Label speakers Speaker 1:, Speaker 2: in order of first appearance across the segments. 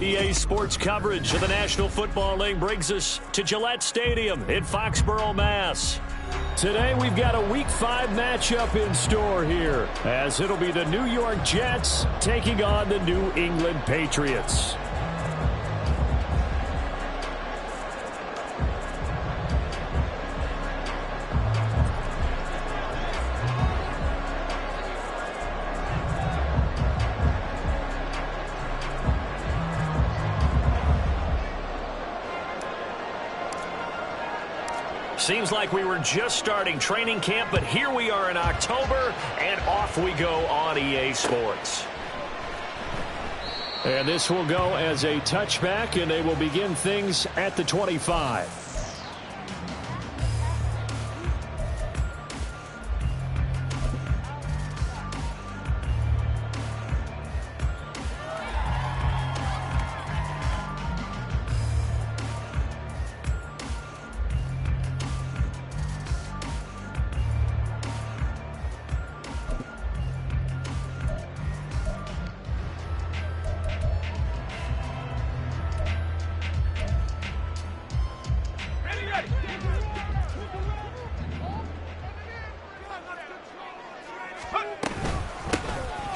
Speaker 1: EA Sports coverage of the National Football League brings us to Gillette Stadium in Foxborough, Mass. Today we've got a Week 5 matchup in store here, as it'll be the New York Jets taking on the New England Patriots. Seems like we were just starting training camp, but here we are in October, and off we go on EA Sports. And this will go as a touchback, and they will begin things at the 25.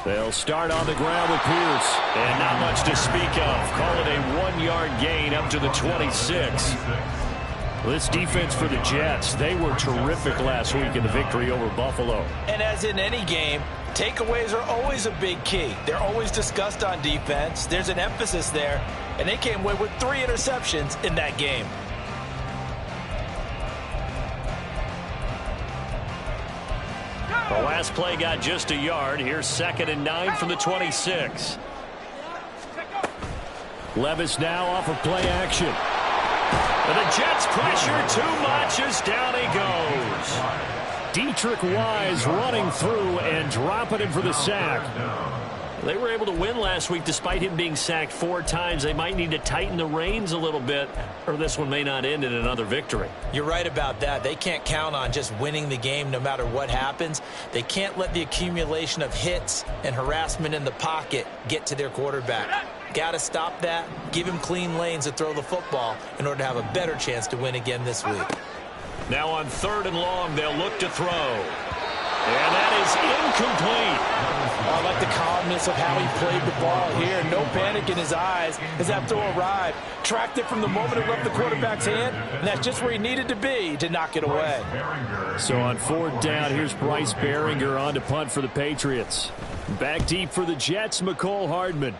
Speaker 1: They'll start on the ground with Pierce. And not much to speak of. Call it a 1-yard gain up to the 26. This defense for the Jets, they were terrific last week in the victory over Buffalo.
Speaker 2: And as in any game, takeaways are always a big key. They're always discussed on defense. There's an emphasis there. And they came away with 3 interceptions in that game.
Speaker 1: The last play got just a yard. Here's 2nd and 9 from the 26. Levis now off of play action. And the Jets pressure too much as down he goes. Dietrich Wise running through and dropping him for the sack. They were able to win last week despite him being sacked 4 times. They might need to tighten the reins a little bit, or this one may not end in another victory.
Speaker 2: You're right about that. They can't count on just winning the game no matter what happens. They can't let the accumulation of hits and harassment in the pocket get to their quarterback. Got to stop that, give him clean lanes to throw the football in order to have a better chance to win again this week.
Speaker 1: Now on 3rd and long, they'll look to throw. And that is incomplete.
Speaker 2: I like the calmness of how he played the ball here. No panic in his eyes as that throw arrived. Tracked it from the moment it left the quarterback's hand, and that's just where he needed to be to knock it away.
Speaker 1: So on 4th down, here's Bryce Behringer on to punt for the Patriots. Back deep for the Jets, McCole Hardman.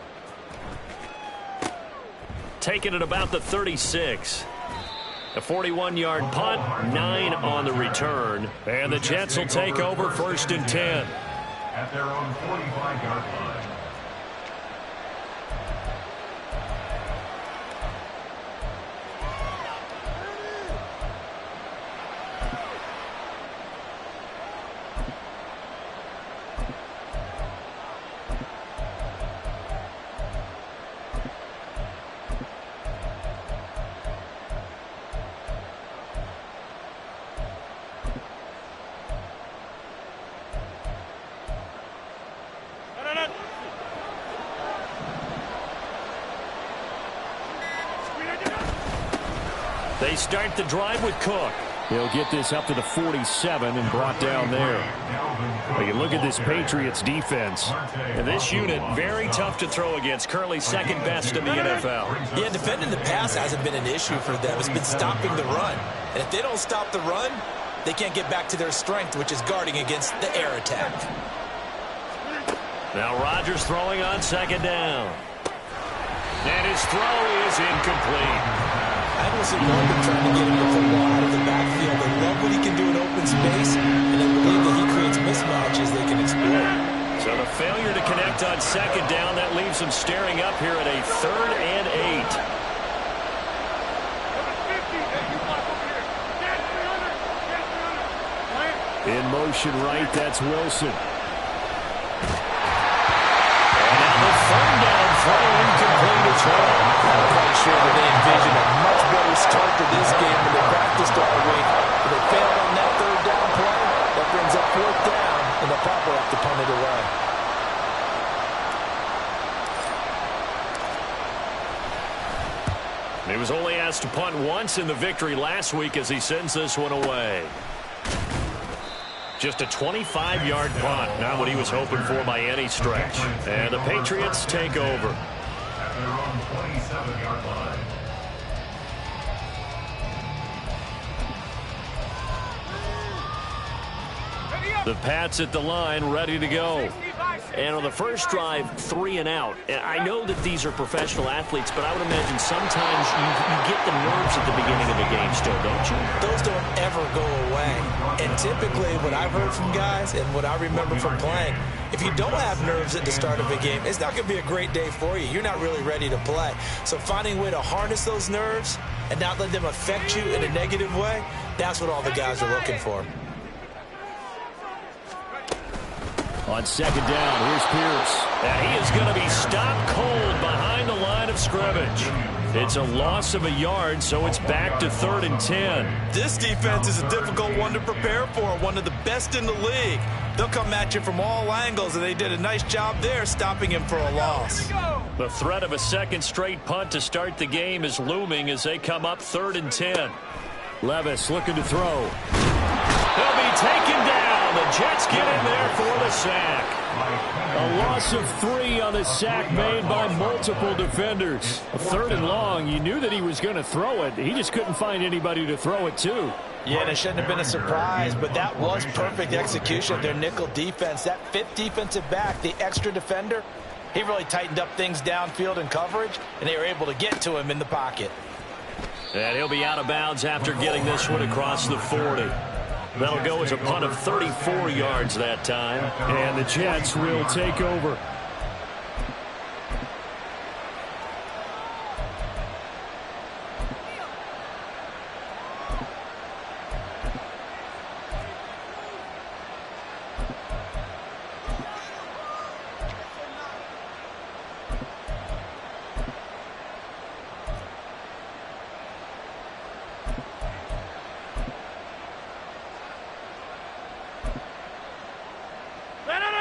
Speaker 1: Taking it about the 36. A 41-yard punt, 9 on the return. And the Jets will take over 1st and 10.
Speaker 3: At their own 45-yard line.
Speaker 1: They start the drive with Cook. He'll get this up to the 47 and brought down there. You look at this Patriots defense. And this unit, very tough to throw against. Currently 2nd best in the NFL.
Speaker 2: Yeah, defending the pass hasn't been an issue for them. It's been stopping the run. And if they don't stop the run, they can't get back to their strength, which is guarding against the air attack.
Speaker 1: Now Rodgers throwing on 2nd down. And his throw is incomplete.
Speaker 2: I don't see London trying to get him the football out of the backfield. They love what he can do in open space, and they believe that he creates mismatches they can exploit.
Speaker 1: So the failure to connect on 2nd down, that leaves them staring up here at a 3rd and 8. In motion right, that's Wilson. And now the 3rd down throw incomplete as well.
Speaker 2: I'm quite sure that they envisioned a much better start to this game than they practiced all week. But they failed on that 3rd down play. That brings up 4th down, and they'll probably have to punt it away.
Speaker 1: He was only asked to punt once in the victory last week as he sends this one away. Just a 25-yard punt, not what he was hoping for by any stretch. And the Patriots take over.
Speaker 3: At their own 27-yard line.
Speaker 1: The Pats at the line, ready to go. And on the first drive, 3 and out. And I know that these are professional athletes, but I would imagine sometimes you get the nerves at the beginning of a game still, don't you?
Speaker 2: Those don't ever go away. And typically what I've heard from guys and what I remember from playing, if you don't have nerves at the start of a game, it's not going to be a great day for you. You're not really ready to play. So finding a way to harness those nerves and not let them affect you in a negative way, that's what all the guys are looking for.
Speaker 1: On second down, here's Pierce. And he is going to be stopped cold behind the line of scrimmage. It's a loss of a yard, so it's back to 3rd and 10.
Speaker 2: This defense is a difficult one to prepare for, one of the best in the league. They'll come at you from all angles, and they did a nice job there stopping him for a loss.
Speaker 1: The threat of a second straight punt to start the game is looming as they come up 3rd and 10. Levis looking to throw. He'll be taken down. The Jets get in there for the sack. A loss of 3 on the sack made by multiple defenders. 3rd and long, you knew that he was going to throw it. He just couldn't find anybody to throw it to.
Speaker 2: Yeah, and it shouldn't have been a surprise, but that was perfect execution of their nickel defense. That 5th defensive back, the extra defender, he really tightened up things downfield in coverage, and they were able to get to him in the pocket.
Speaker 1: And he'll be out of bounds after getting this one across the 40. That'll go as a punt of 34 yards that time. And the Jets will take over.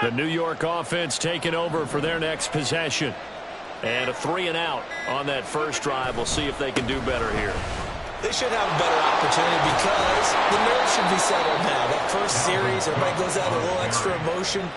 Speaker 1: The New York offense taking over for their next possession. And a 3 and out on that first drive. We'll see if they can do better here.
Speaker 2: They should have a better opportunity because the nerves should be settled now. That first series, everybody goes out with a little extra emotion.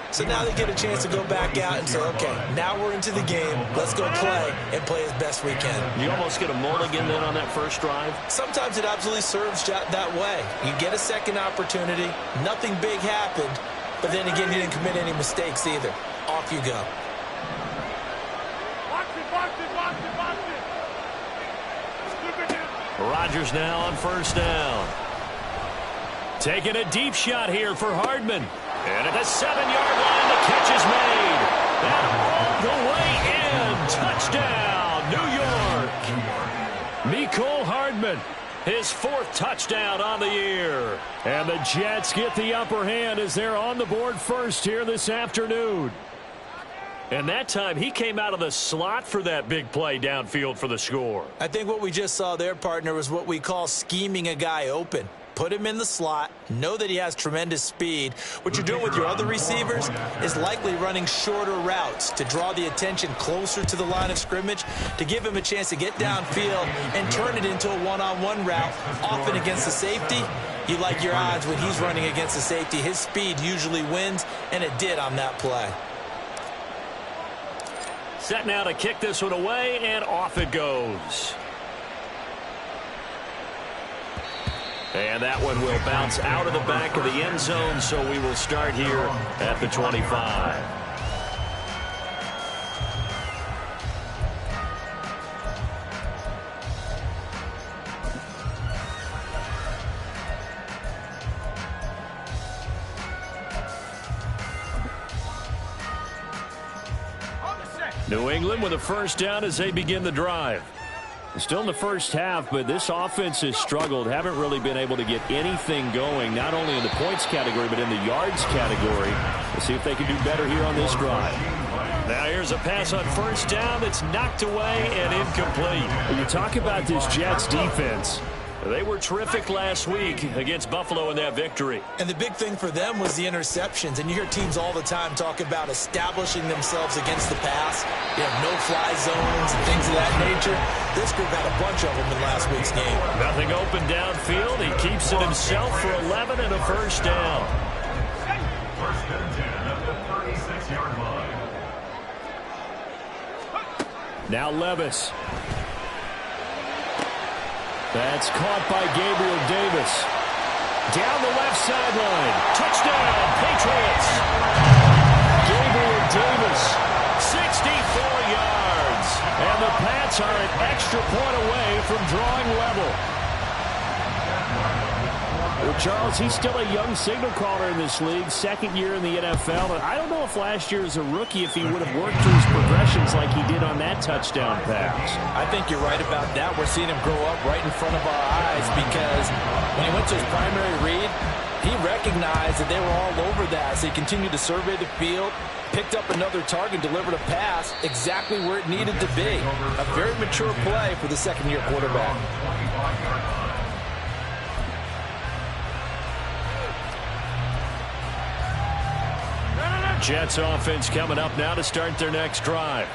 Speaker 2: So now they get a chance to go back out and say, okay, now we're into the game. Let's go play and play as best we can.
Speaker 1: You almost get a mulligan then on that first drive?
Speaker 2: Sometimes it absolutely serves that way. You get a second opportunity. Nothing big happened. But then again, you didn't commit any mistakes either. Off you go.
Speaker 1: Rodgers now on first down. Taking a deep shot here for Hardman. And at the 7-yard line, the catch is made. And all the way in. Touchdown, New York. Mecole Hardman. His 4th touchdown on the year. And the Jets get the upper hand as they're on the board first here this afternoon. And that time he came out of the slot for that big play downfield for the score.
Speaker 2: I think what we just saw there, partner, was what we call scheming a guy open. Put him in the slot, know that he has tremendous speed. What you're doing with your other receivers is likely running shorter routes to draw the attention closer to the line of scrimmage, to give him a chance to get downfield and turn it into a one-on-one route, often against the safety. You like your odds when he's running against the safety. His speed usually wins, and it did on that play.
Speaker 1: Set now to kick this one away, and off it goes. And that one will bounce out of the back of the end zone, so we will start here at the 25. New England with a first down as they begin the drive. Still in the first half, but this offense has struggled. Haven't really been able to get anything going, not only in the points category, but in the yards category. We'll see if they can do better here on this drive. Now here's a pass on first down that's knocked away and incomplete. When you talk about this Jets defense, They were terrific last week against Buffalo in that victory.
Speaker 2: And the big thing for them was the interceptions. And you hear teams all the time talk about establishing themselves against the pass. You have no-fly zones and things of that nature. This group had a bunch of them in last week's game.
Speaker 1: Nothing open downfield. He keeps it himself for 11 and a first down.
Speaker 3: First and 10 at the 36-yard line.
Speaker 1: Now Levis. That's caught by Gabriel Davis. Down the left sideline. Touchdown, Patriots. Gabriel Davis, 64 yards. And the Pats are an extra point away from drawing level. Well, Charles, he's still a young signal caller in this league, second year in the NFL. And I don't know if last year as a rookie, if he would have worked through his progressions like he did on that touchdown pass.
Speaker 2: I think you're right about that. We're seeing him grow up right in front of our eyes because when he went to his primary read, he recognized that they were all over that. So he continued to survey the field, picked up another target, delivered a pass exactly where it needed to be. A very mature play for the second-year quarterback.
Speaker 1: Jets offense coming up now to start their next drive.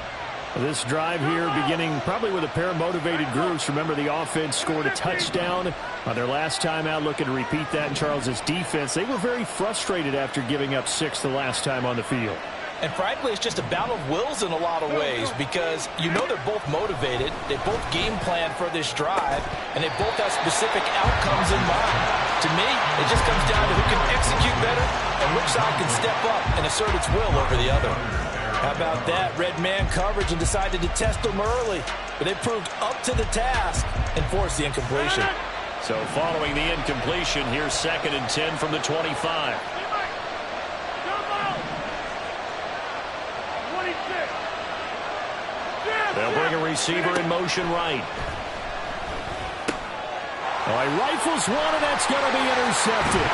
Speaker 1: This drive here beginning probably with a pair of motivated groups. Remember, the offense scored a touchdown on their last time out, looking to repeat that in Charles's defense. They were very frustrated after giving up 6 the last time on the field.
Speaker 2: And frankly, it's just a battle of wills in a lot of ways because you know they're both motivated, they both game plan for this drive, and they both have specific outcomes in mind. To me, it just comes down to who can execute better and which side can step up and assert its will over the other. How about that? Red man coverage and decided to test them early, but they proved up to the task and forced the incompletion.
Speaker 1: So following the incompletion, here's 2nd and 10 from the 25. They'll bring a receiver in motion right. Oh, he rifles one, and that's going to be intercepted.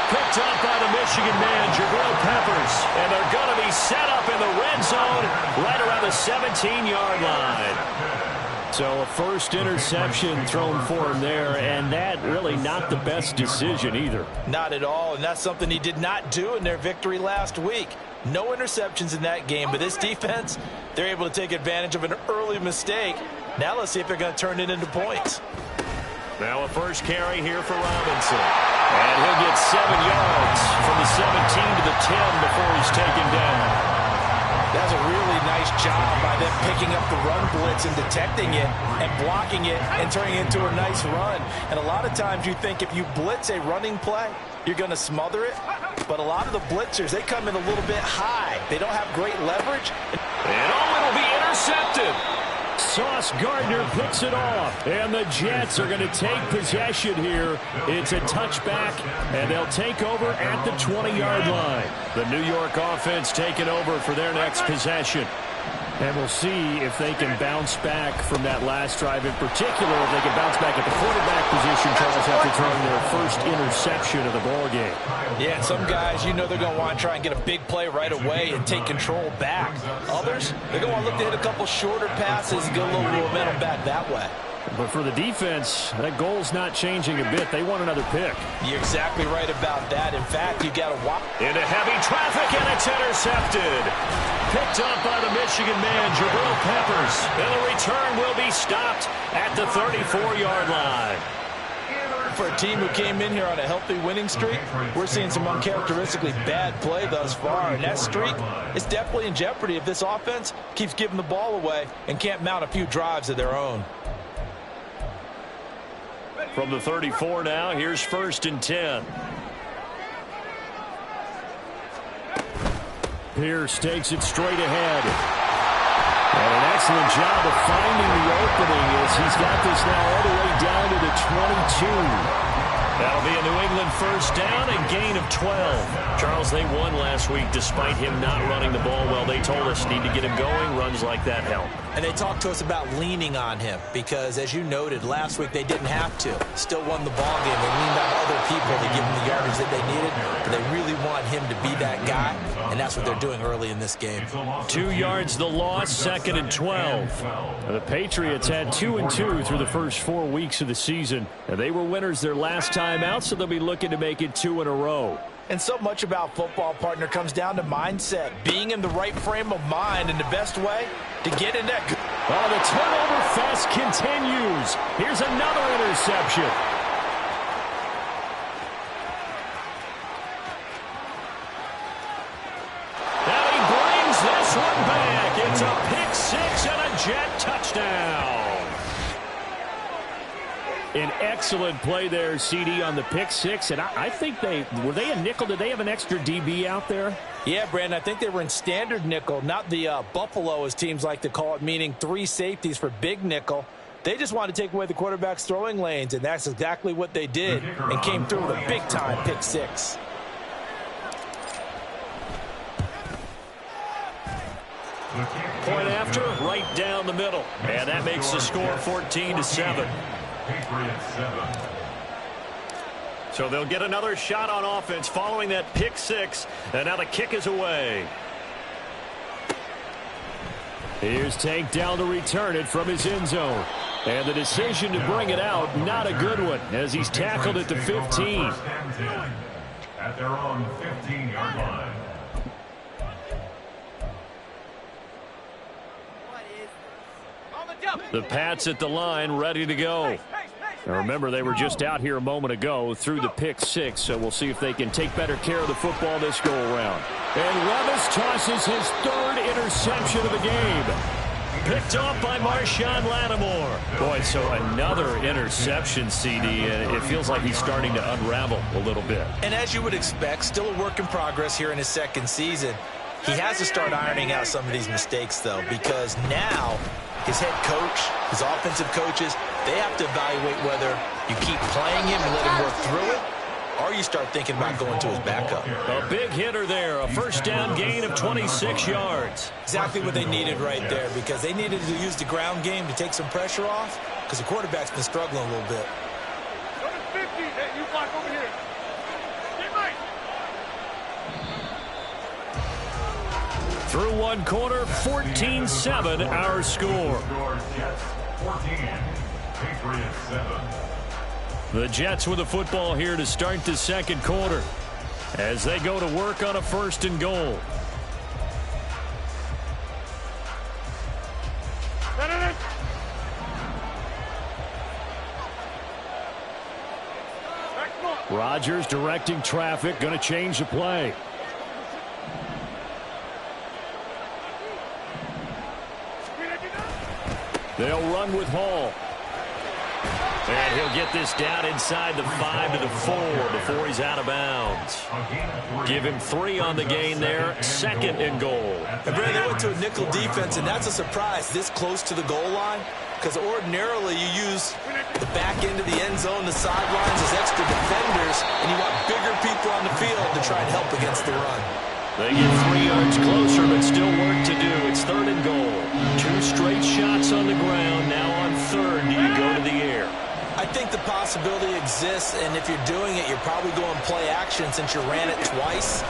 Speaker 1: Picked up by the Michigan man, Jabril Peppers. And they're going to be set up in the red zone right around the 17-yard line. So a first interception thrown for him there, and that really not the best decision either.
Speaker 2: Not at all, and that's something he did not do in their victory last week. No interceptions in that game, but this defense, they're able to take advantage of an early mistake. Now let's see if they're going to turn it into points.
Speaker 1: Now a first carry here for Robinson. And he'll get 7 yards from the 17 to the 10 before he's taken down.
Speaker 2: That's a really nice job by them picking up the run blitz and detecting it and blocking it and turning it into a nice run. And a lot of times you think if you blitz a running play, you're going to smother it. But a lot of the blitzers, they come in a little bit high. They don't have great leverage.
Speaker 1: And it'll be intercepted. Sauce Gardner picks it off, and the Jets are going to take possession here. It's a touchback, and they'll take over at the 20-yard line. The New York offense taking over for their next possession. And we'll see if they can bounce back from that last drive in particular, if they can bounce back at the quarterback position, Charles, after throwing their first interception of the ballgame.
Speaker 2: Yeah, and some guys, you know they're going to want to try and get a big play right away and take control back. Others, they're going to want to look to hit a couple shorter passes and get a little momentum back that way.
Speaker 1: But for the defense, that goal's not changing a bit. They want another pick.
Speaker 2: You're exactly right about that. In fact, you got to watch.
Speaker 1: Into heavy traffic, and it's intercepted. Picked up by the Michigan man, Jabril Peppers. And the return will be stopped at the 34-yard line.
Speaker 2: For a team who came in here on a healthy winning streak, we're seeing some uncharacteristically bad play thus far. And that streak is definitely in jeopardy if this offense keeps giving the ball away and can't mount a few drives of their own.
Speaker 1: From the 34 now, here's 1st and 10. Pierce takes it straight ahead. And an excellent job of finding the opening as he's got this now all the way down to the 22. That'll be a New England first down and gain of 12. Charles, they won last week despite him not running the ball well. They told us need to get him going. Runs like that help.
Speaker 2: And they talked to us about leaning on him because, as you noted, last week they didn't have to. Still won the ball game. They leaned on other people to give him the yardage that they needed. But they really want him to be that guy and that's what they're doing early in this game.
Speaker 1: 2 yards the loss, 2nd and 12. The Patriots had 2-2 through the first 4 weeks of the season. And they were winners their last time out, so they'll be looking to make it 2 in a row.
Speaker 2: And so much about football, partner, comes down to mindset, being in the right frame of mind, and the best way to get in that.
Speaker 1: Oh, the turnover fest continues. Here's another interception. And he brings this one back. It's a pick six and a Jet touchdown. An excellent play there, CD, on the pick six. And I think were they a nickel? Did they have an extra DB out there?
Speaker 2: Yeah, Brandon, I think they were in standard nickel, not the Buffalo, as teams like to call it, meaning 3 safeties for big nickel. They just wanted to take away the quarterback's throwing lanes, and that's exactly what they did and came through with a big-time pick six.
Speaker 1: Point after, right down the middle. And that makes the score 14-7.
Speaker 3: Patriots 7.
Speaker 1: So they'll get another shot on offense following that pick six. And now the kick is away. Here's Tank down to return it from his end zone. And the decision to bring it out, not a good one, as he's tackled at the 15.
Speaker 3: At their own 15-yard line.
Speaker 1: The Pats at the line, ready to go. Now remember, they were just out here a moment ago through the pick six, so we'll see if they can take better care of the football this go-around. And Levis tosses his 3rd interception of the game. Picked off by Marshawn Lattimore. Boy, so another interception, CD, and it feels like he's starting to unravel a little bit.
Speaker 2: And as you would expect, still a work in progress here in his 2nd season. He has to start ironing out some of these mistakes, though, because now his head coach, his offensive coaches, they have to evaluate whether you keep playing him and let him work through it, or you start thinking about going to his backup.
Speaker 1: A big hitter there, a first down gain of 26 yards.
Speaker 2: Exactly what they needed right there, because they needed to use the ground game to take some pressure off, because the quarterback's been struggling a little bit.
Speaker 4: You block over here.
Speaker 1: Through one quarter, 14-7 our score.
Speaker 3: Jets 14, Patriots 7.
Speaker 1: The Jets with the football here to start the 2nd quarter as they go to work on a 1st and goal. Rodgers directing traffic, going to change the play. They'll run with Hall. And he'll get this down inside the 5 to the 4 before he's out of bounds. Give him 3 on the gain there. 2nd and goal.
Speaker 2: And Brandon, they went to a nickel defense, and that's a surprise this close to the goal line, because ordinarily you use the back end of the end zone, the sidelines as extra defenders, and you want bigger people on the field to try and help against the run.
Speaker 1: They get 3 yards closer, but still work to do. It's 3rd and goal. 2 straight shots on the ground. Now on 3rd, do you go to the air?
Speaker 2: I think the possibility exists, and if you're doing it, you're probably going play action since you ran it twice.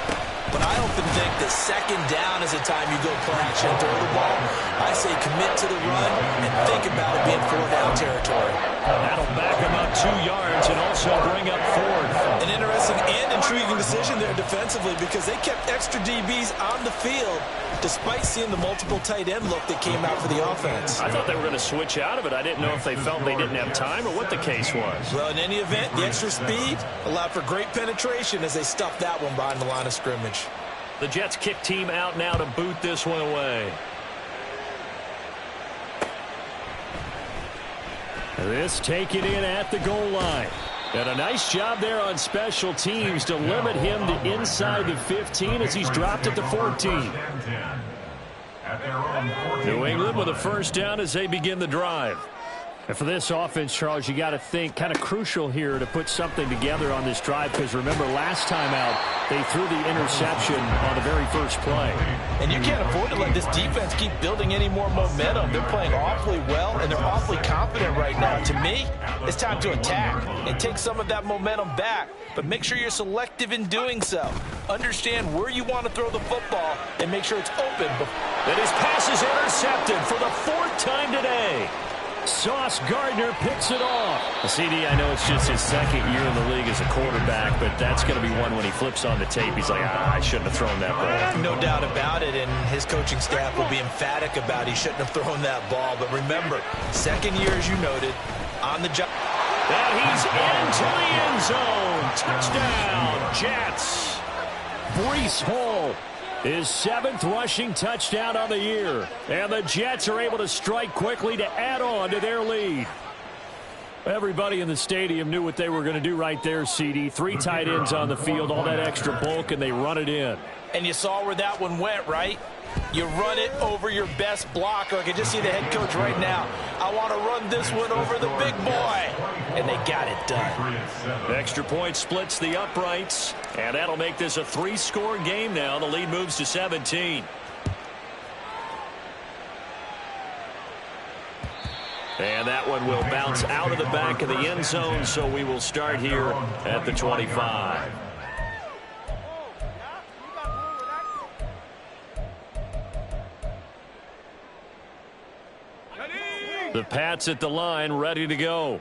Speaker 2: But I often think that 2nd down is the time you go play action and throw the ball. I say commit to the run and think about it being 4-down territory.
Speaker 1: That'll back him up 2 yards and also bring up 4th.
Speaker 2: An interesting and intriguing decision there defensively, because they kept extra DBs on the field despite seeing the multiple tight end look that came out for the offense.
Speaker 1: I thought they were going to switch out of it. I didn't know if they felt they didn't have time or what the case was.
Speaker 2: Well, in any event, the extra speed allowed for great penetration as they stuffed that one behind the line of scrimmage.
Speaker 1: The Jets kick team out now to boot this one away. This taken in at the goal line. And a nice job there on special teams to limit him to inside the 15 as he's dropped at the 14. New England with a 1st down as they begin the drive. And for this offense, Charles, you got to think kind of crucial here to put something together on this drive, because remember last time out they threw the interception on the very first play.
Speaker 2: And you can't afford to let this defense keep building any more momentum. They're playing awfully well, and they're awfully confident right now. To me, it's time to attack and take some of that momentum back, but make sure you're selective in doing so. Understand where you want to throw the football and make sure it's open.
Speaker 1: And his pass is intercepted for the 4th time today. Sauce Gardner picks it off. CD, I know it's just his 2nd year in the league as a quarterback, but that's going to be one when he flips on the tape. He's like, I shouldn't have thrown that ball.
Speaker 2: No doubt about it, and his coaching staff will be emphatic about he shouldn't have thrown that ball. But remember, 2nd year, as you noted, on the job.
Speaker 1: And he's into the end zone. Touchdown, Jets. Breece Hall, his 7th rushing touchdown on the year. And the Jets are able to strike quickly to add on to their lead. Everybody in the stadium knew what they were going to do right there, CD. 3 tight ends on the field, all that extra bulk, and they run it in.
Speaker 2: And you saw where that one went, right? You run it over your best blocker. I can just see the head coach right now. I want to run this one over the big boy. And they got it done.
Speaker 1: Extra point splits the uprights. And that'll make this a 3-score game now. The lead moves to 17. And that one will bounce out of the back of the end zone. So we will start here at the 25. The Pats at the line, ready to go.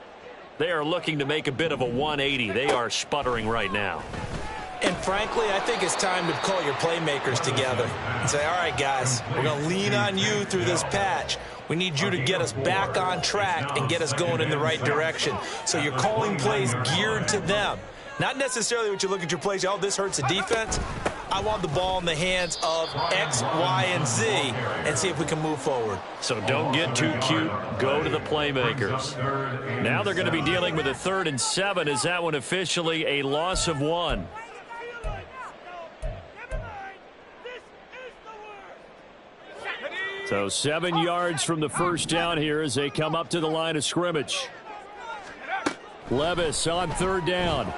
Speaker 1: They are looking to make a bit of a 180. They are sputtering right now.
Speaker 2: And frankly, I think it's time to call your playmakers together and say, all right, guys, we're going to lean on you through this patch. We need you to get us back on track and get us going in the right direction. So you're calling plays geared to them. Not necessarily what you look at your plays, oh, this hurts the defense. I want the ball in the hands of X, Y, and Z and see if we can move forward.
Speaker 1: So don't get too cute. Go to the playmakers. Now they're going to be dealing with a 3rd and 7. Is that one officially a loss of 1? So 7 yards from the first down here as they come up to the line of scrimmage. Levis on 3rd down.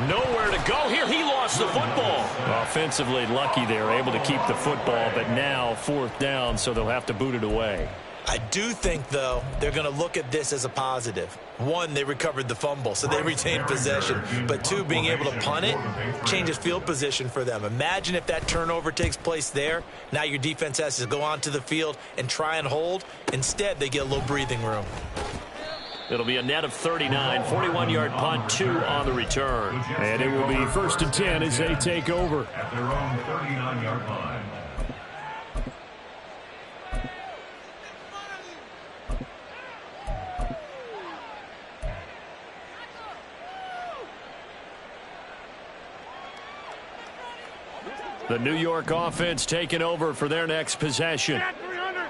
Speaker 1: Nowhere to go here. He lost the football. Offensively lucky they were able to keep the football, but now 4th down, so they'll have to boot it away.
Speaker 2: I do think, though, they're going to look at this as a positive. 1, they recovered the fumble, so they retained possession. But 2, being able to punt it changes field position for them. Imagine if that turnover takes place there. Now your defense has to go onto the field and try and hold. Instead, they get a little breathing room.
Speaker 1: It'll be a net of 39, 41-yard punt, 2 on the return. And it will be 1st and 10 as they take over.
Speaker 3: At their own 39-yard line.
Speaker 1: The New York offense taking over for their next possession.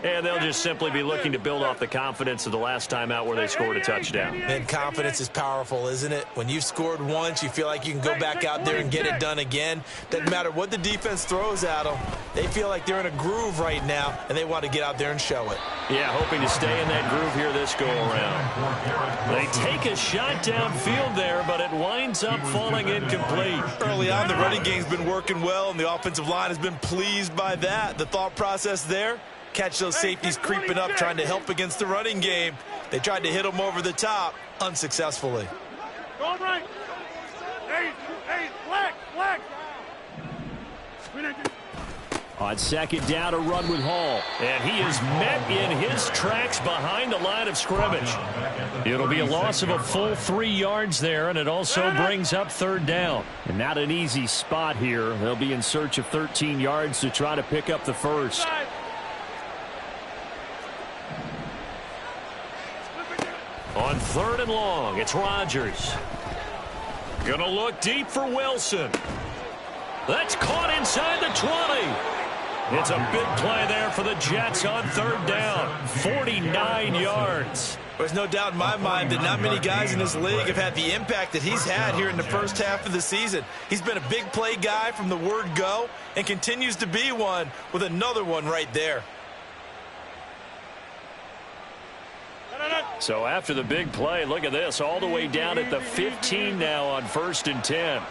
Speaker 1: And they'll just simply be looking to build off the confidence of the last time out where they scored a touchdown.
Speaker 2: And confidence is powerful, isn't it? When you've scored once, you feel like you can go back out there and get it done again. Doesn't matter what the defense throws at them. They feel like they're in a groove right now, and they want to get out there and show it.
Speaker 1: Yeah, hoping to stay in that groove here this go-around. They take a shot downfield there, but it winds up falling incomplete.
Speaker 2: Early on, the running game's been working well, and the offensive line has been pleased by that. The thought process there, catch those safeties creeping up, trying to help against the running game. They tried to hit them over the top, unsuccessfully.
Speaker 4: Go right. Hey, black.
Speaker 1: On 2nd down, a run with Hall. And he is met in his tracks behind the line of scrimmage. It'll be a loss of a full 3 yards there, and it also brings up 3rd down. And not an easy spot here. They'll be in search of 13 yards to try to pick up the first. On 3rd and long, it's Rodgers. Gonna look deep for Wilson. That's caught inside the 20. It's a big play there for the Jets on 3rd down. 49 yards.
Speaker 2: There's no doubt in my mind that not many guys in this league have had the impact that he's had here in the first half of the season. He's been a big play guy from the word go and continues to be one with another one right there.
Speaker 1: So after the big play, look at this, all the way down at the 15 now on 1st and 10.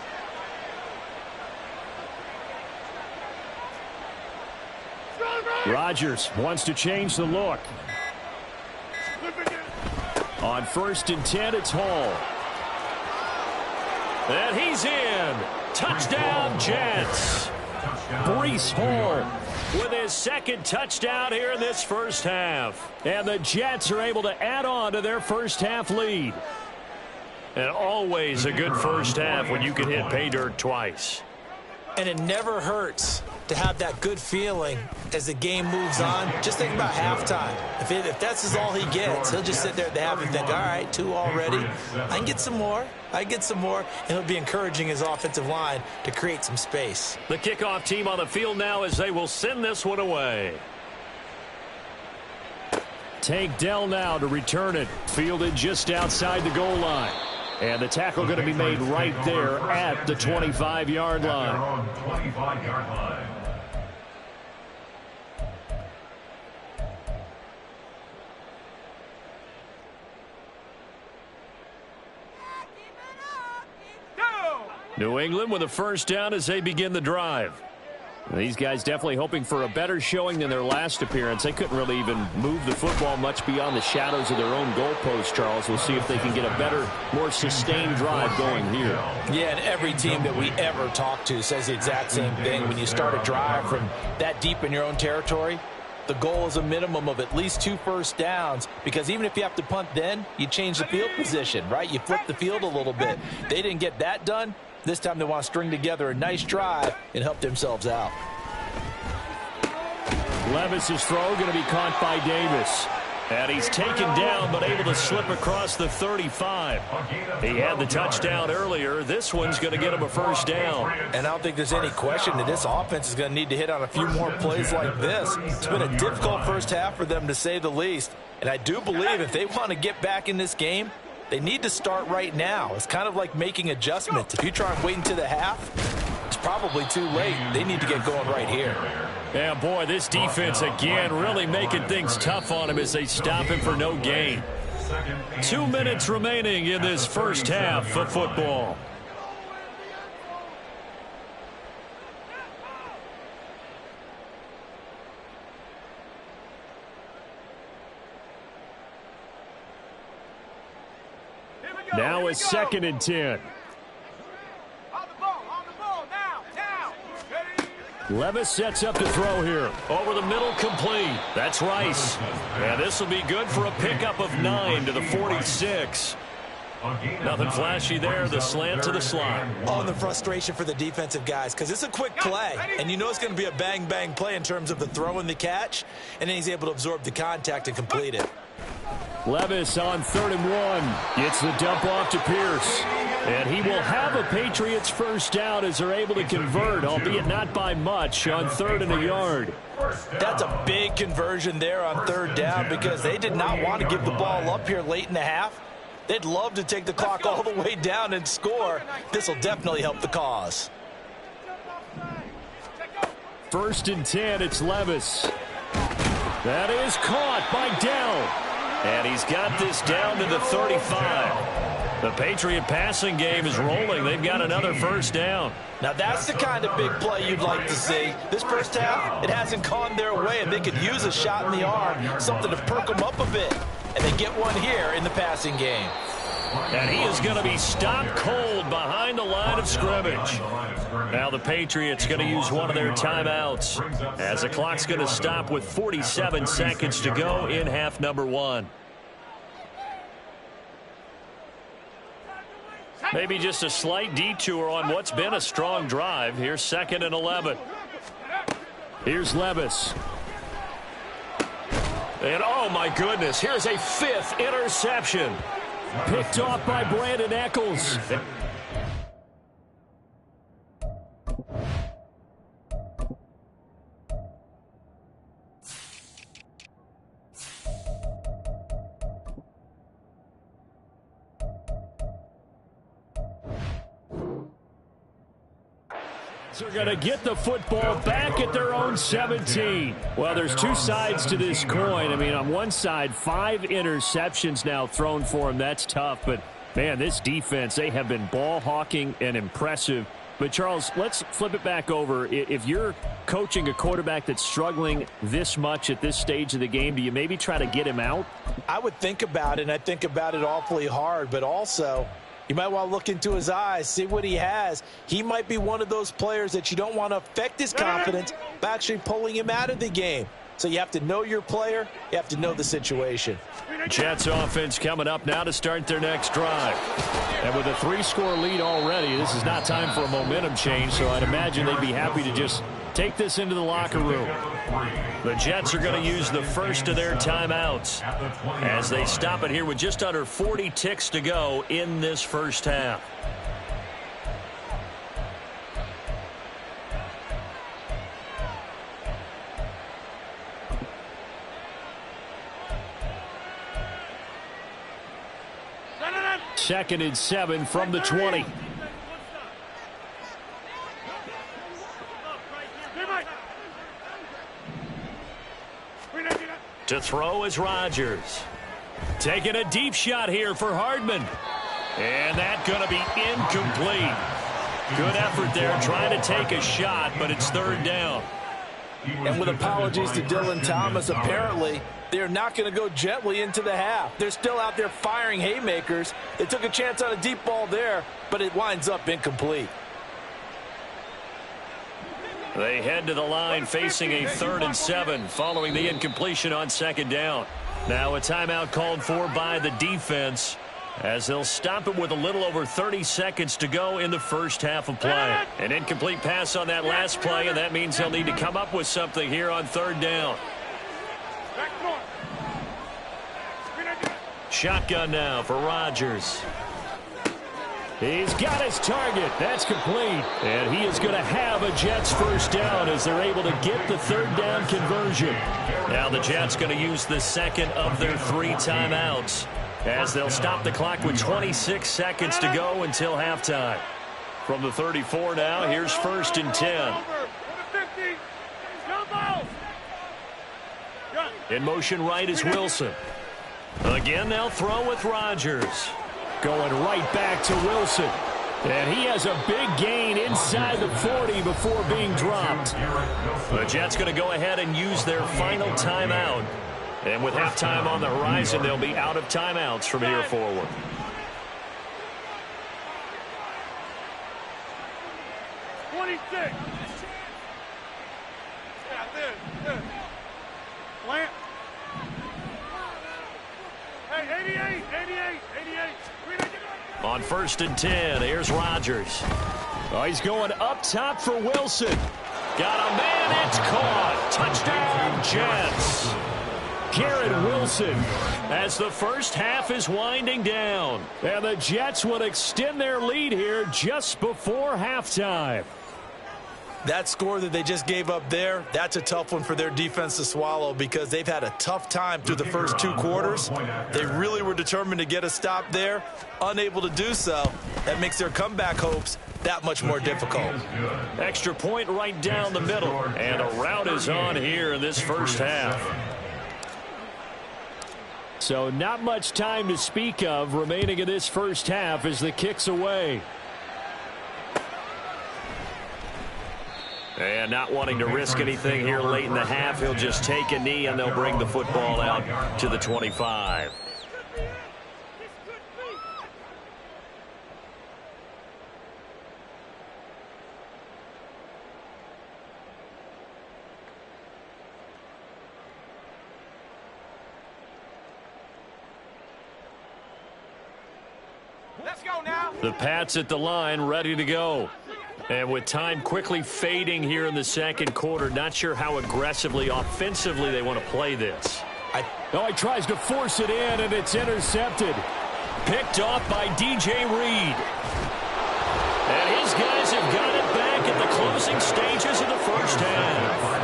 Speaker 1: Rodgers wants to change the look. On 1st and 10, it's Hall. And he's in. Touchdown, Jets. Breece Hall with his second touchdown here in this first half. And the Jets are able to add on to their first half lead. And always a good first half when you can hit pay dirt twice.
Speaker 2: And it never hurts to have that good feeling as the game moves on. Just think about halftime. If that's all he gets, he'll just sit there at the half and think, all right, 2 already. I can get some more. I get some more. And he'll be encouraging his offensive line to create some space.
Speaker 1: The kickoff team on the field now as they will send this one away. Tank Dell now to return it. Fielded just outside the goal line. And the tackle going to be made right there at the 25-yard line.
Speaker 3: 25-yard line.
Speaker 1: New England with a first down as they begin the drive. These guys definitely hoping for a better showing than their last appearance. They couldn't really even move the football much beyond the shadows of their own goalpost, Charles. We'll see if they can get a better, more sustained drive going here.
Speaker 2: Yeah, and every team that we ever talk to says the exact same thing. When you start a drive from that deep in your own territory, the goal is a minimum of at least 2 first downs, because even if you have to punt then, you change the field position, right? You flip the field a little bit. They didn't get that done. This time they want to string together a nice drive and help themselves out.
Speaker 1: Levis's throw going to be caught by Davis. And he's taken down but able to slip across the 35. He had the touchdown earlier. This one's going to get him a first down.
Speaker 2: And I don't think there's any question that this offense is going to need to hit on a few more plays like this. It's been a difficult first half for them, to say the least. And I do believe if they want to get back in this game, they need to start right now. It's kind of like making adjustments. If you try and wait until the half, it's probably too late. They need to get going right here.
Speaker 1: Yeah, boy, this defense again really making things tough on him as they stop him for no gain. 2 minutes remaining in this first half of football. Now it's 2nd and 10. Levis sets up to throw here. Over the middle, complete. That's Rice. And this will be good for a pickup of 9 to the 46. Nothing flashy there. The slant to the slot.
Speaker 2: Oh, the frustration for the defensive guys, because it's a quick play. And you know it's going to be a bang-bang play in terms of the throw and the catch. And then he's able to absorb the contact and complete it.
Speaker 1: Levis on 3rd and 1. Gets the dump off to Pierce. And he will have a Patriots first down as they're able to convert, albeit not by much, on 3rd and a yard.
Speaker 2: That's a big conversion there on 3rd down, because they did not want to give the ball up here late in the half. They'd love to take the clock all the way down and score. This will definitely help the cause.
Speaker 1: 1st and 10, it's Levis. That is caught by Dell. And he's got this down to the 35. The Patriot passing game is rolling. They've got another first down.
Speaker 2: Now that's the kind of big play you'd like to see. This first half, it hasn't gone their way, and they could use a shot in the arm, something to perk them up a bit. And they get one here in the passing game.
Speaker 1: And he is going to be stopped cold behind the line of scrimmage. Now the Patriots going to use one of their timeouts as the clock's going to stop with 47 seconds to go in half number 1. Maybe just a slight detour on what's been a strong drive. Here's 2nd and 11. Here's Levis. And oh my goodness, here's a 5th interception. Picked off by Brandon Eccles. Are going to get the football back at their own 17. Well, there's 2 sides to this coin. I mean, on one side, 5 interceptions now thrown for him. That's tough. But, man, this defense, they have been ball hawking and impressive But, Charles, let's flip it back over. If you're coaching a quarterback that's struggling this much at this stage of the game, do you maybe try to get him out?
Speaker 2: I would think about it, and I think about it awfully hard. But also, you might want to look into his eyes, see what he has. He might be one of those players that you don't want to affect his confidence by actually pulling him out of the game. So you have to know your player. You have to know the situation.
Speaker 1: Jets offense coming up now to start their next drive. And with a 3-score lead already, this is not time for a momentum change, so I'd imagine they'd be happy to just take this into the locker room. The Jets are going to use the first of their timeouts as they stop it here with just under 40 ticks to go in this first half. Second and 7 from the 20. To throw is Rodgers. Taking a deep shot here for Hardman. And that's going to be incomplete. Good effort there trying to take a shot, but it's third down.
Speaker 2: And with apologies to Dylan Thomas, apparently they're not going to go gently into the half. They're still out there firing haymakers. They took a chance on a deep ball there, but it winds up incomplete.
Speaker 1: They head to the line facing a 3rd and 7 following the incompletion on second down. Now a timeout called for by the defense as they'll stop it with a little over 30 seconds to go in the first half of play. An incomplete pass on that last play, and that means they'll need to come up with something here on third down. Shotgun now for Rodgers. He's got his target. That's complete. And he is going to have a Jets first down as they're able to get the third down conversion. Now the Jets going to use the second of their 3 timeouts as they'll stop the clock with 26 seconds to go until halftime. From the 34 now, here's 1st and 10. In motion right is Wilson. Again, they'll throw with Rodgers. Going right back to Wilson. And he has a big gain inside the 40 before being dropped. The Jets going to go ahead and use their final timeout. And with halftime on the horizon, they'll be out of timeouts from here forward.
Speaker 4: Plant. Hey, 88.
Speaker 1: On 1st and 10, here's Rodgers. Oh, he's going up top for Wilson. Got a man, it's caught. Touchdown, Jets. Garrett Wilson as the first half is winding down. And the Jets will extend their lead here just before halftime.
Speaker 2: That score that they just gave up there, that's a tough one for their defense to swallow because they've had a tough time through the first 2 quarters. They really were determined to get a stop there, unable to do so. That makes their comeback hopes that much more difficult.
Speaker 1: Extra point right down the middle, and a rout is on here in this first half. So not much time to speak of remaining in this first half as the kick's away. And not wanting to risk anything here late in the half, he'll just take a knee and they'll bring the football out to the 25.
Speaker 4: Let's go now.
Speaker 1: The Pats at the line, ready to go. And with time quickly fading here in the second quarter, not sure how aggressively, offensively they want to play this. He tries to force it in, and it's intercepted. Picked off by DJ Reed. And his guys have got it back at the closing stages of the first half.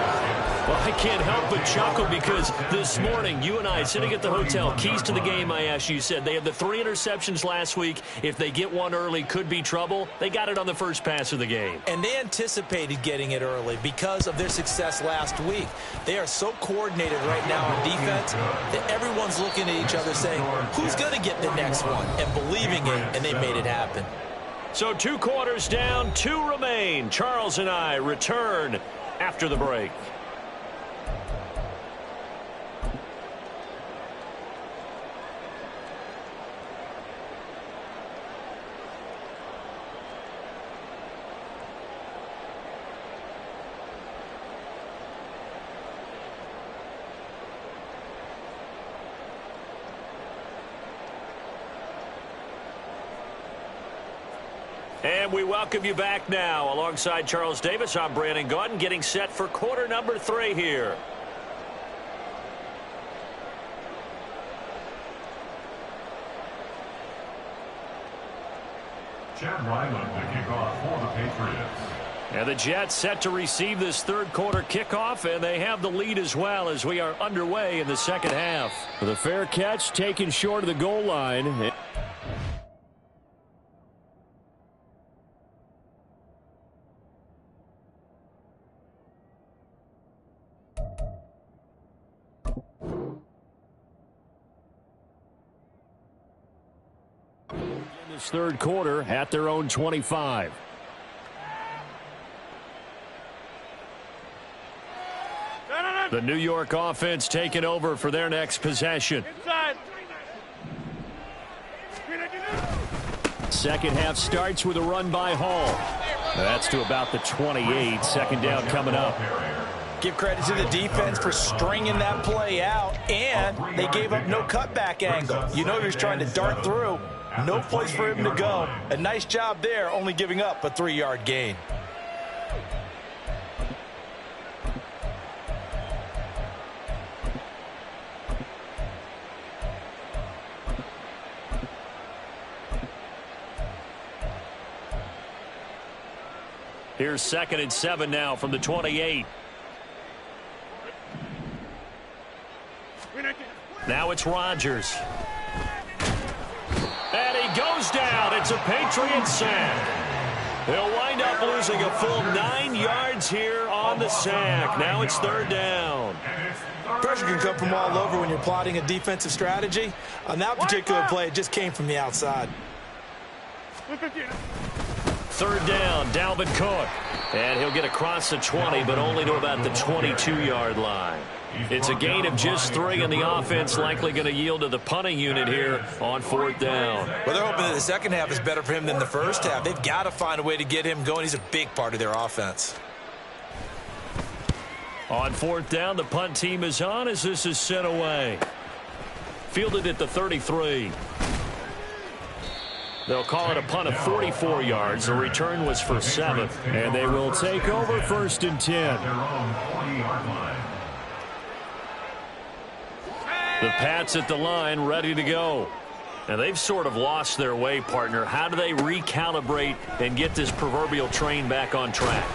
Speaker 1: Well, I can't help but chuckle because this morning, you and I, sitting at the hotel, keys to the game, I asked you, said they had the 3 interceptions last week. If they get one early, could be trouble. They got it on the first pass of the game.
Speaker 2: And they anticipated getting it early because of their success last week. They are so coordinated right now on defense that everyone's looking at each other saying, who's going to get the next one? And believing it, and they made it happen.
Speaker 1: So 2 quarters down, 2 remain. Charles and I return after the break. And we welcome you back now. Alongside Charles Davis, I'm Madden Gods, getting set for quarter number 3 here.
Speaker 3: Chad Ryland to kick off for the Patriots.
Speaker 1: And the Jets set to receive this third quarter kickoff, and they have the lead as well as we are underway in the second half. The fair catch taken short of the goal line. This third quarter at their own 25. The New York offense taking over for their next possession.
Speaker 4: Inside.
Speaker 1: Second half starts with a run by Hall. That's to about the 28. Second down coming up.
Speaker 2: Give credit to the defense for stringing that play out, and they gave up no cutback angle. You know he was trying to dart through. No place for him to go. A nice job there, only giving up a 3-yard gain.
Speaker 1: Here's 2nd and 7 now from the 28. Now it's Rodgers. And he goes down. It's a Patriot sack. He'll wind up losing a full 9 yards here on the sack. Now it's 3rd down.
Speaker 2: Pressure can come from all over when you're plotting a defensive strategy. On that particular play, it just came from the outside.
Speaker 1: 3rd down, Dalvin Cook. And he'll get across the 20, but only to about the 22-yard line. It's a gain of just 3, and the offense likely going to yield to the punting unit here on 4th down.
Speaker 2: Well, they're hoping that the second half is better for him than the first half. They've got to find a way to get him going. He's a big part of their offense.
Speaker 1: On 4th down, the punt team is on as this is sent away. Fielded at the 33. They'll call it a punt of 44 yards. The return was for 7. And they will take over 1st and 10. The Pats at the line, ready to go. And they've sort of lost their way, partner. How do they recalibrate and get this proverbial train back on track?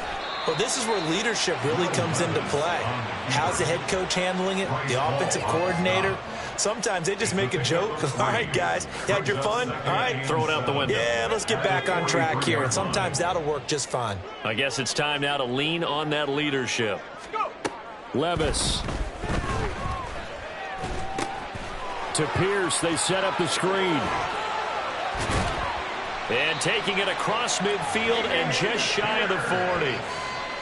Speaker 2: Well, this is where leadership really comes into play. How's the head coach handling it? The offensive coordinator? Sometimes they just make a joke. All right, guys, you had your fun? All right.
Speaker 1: Throw it out the window.
Speaker 2: Yeah, let's get back on track here. And sometimes that'll work just fine.
Speaker 1: I guess it's time now to lean on that leadership. Levis. To Pierce, they set up the screen. And taking it across midfield and just shy of the 40.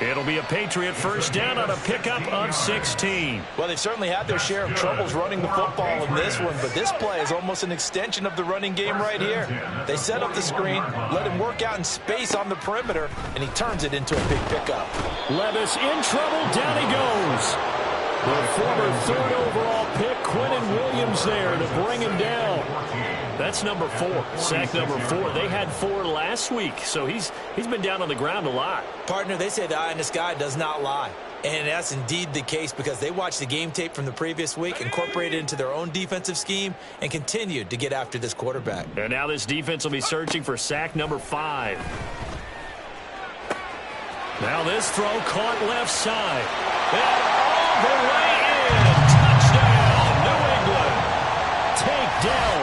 Speaker 1: It'll be a Patriot first down on a pickup of 16.
Speaker 2: Well, they've certainly had their share of troubles running the football in this one, but this play is almost an extension of the running game right here. They set up the screen, let him work out in space on the perimeter, and he turns it into a big pickup.
Speaker 1: Levis in trouble, down he goes. The former 3rd overall pick, Quinnen Williams there to bring him down. That's number 4, sack number 4. They had 4 last week, so he's been down on the ground a lot.
Speaker 2: Partner, they say the eye in the sky does not lie. And that's indeed the case because they watched the game tape from the previous week, incorporated it into their own defensive scheme, and continued to get after this quarterback.
Speaker 1: And now this defense will be searching for sack number 5. Now this throw caught left side. And all the way in. Touchdown, New England. Takedown.